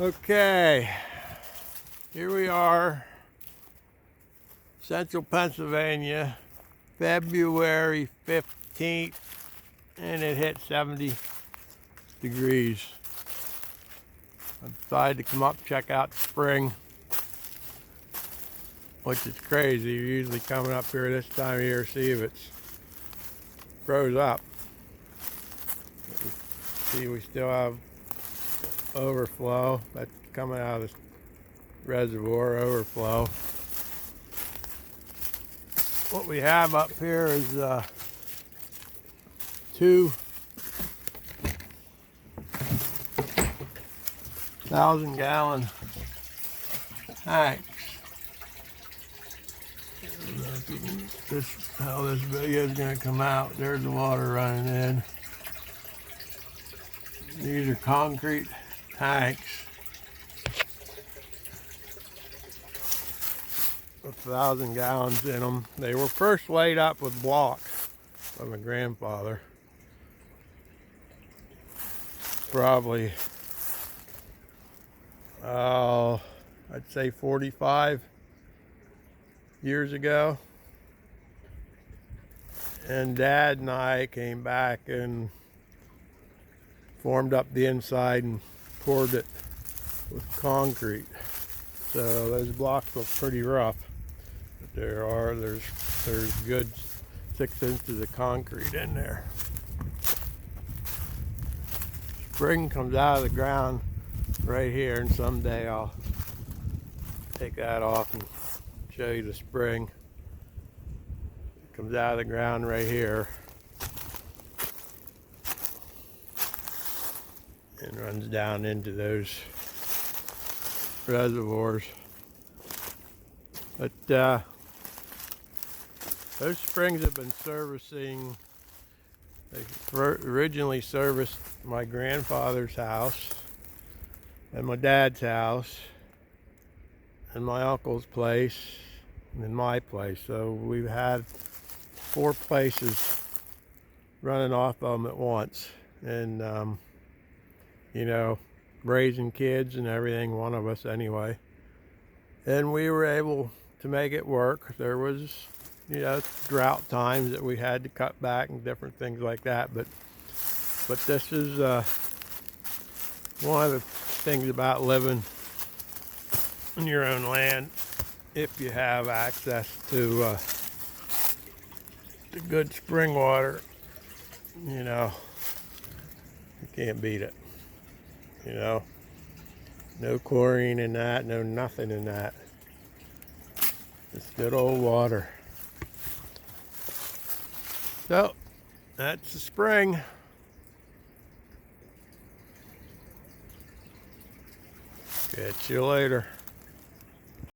Okay, here we are, Central Pennsylvania, February 15th, and it hit 70 degrees. I decided to come up, check out the spring, which is crazy. You're usually coming up here this time of year, see if it's froze up. See, we still have overflow. That's coming out of this reservoir overflow. What we have up here is 2,000-gallon tanks. This is how this video is going to come out. There's the water running in. These are concrete tanks with 1,000 gallons in them. They were first laid up with blocks by my grandfather. Probably, I'd say 45 years ago. And Dad and I came back and formed up the inside and poured it with concrete. So those blocks look pretty rough, but there's good 6 inches of concrete in there. Spring comes out of the ground right here, and someday I'll take that off and show you the spring. It comes out of the ground right here and runs down into those reservoirs. But those springs have been servicing. They originally serviced my grandfather's house and my dad's house and my uncle's place and my place. So we've had 4 places running off of them at once. And you know, raising kids and everything, one of us anyway. And we were able to make it work. There was, you know, drought times that we had to cut back and different things like that. But this is one of the things about living on your own land. If you have access to good spring water, you know, you can't beat it. You know, no chlorine in that, no nothing in that. It's good old water. So, that's the spring. Catch you later.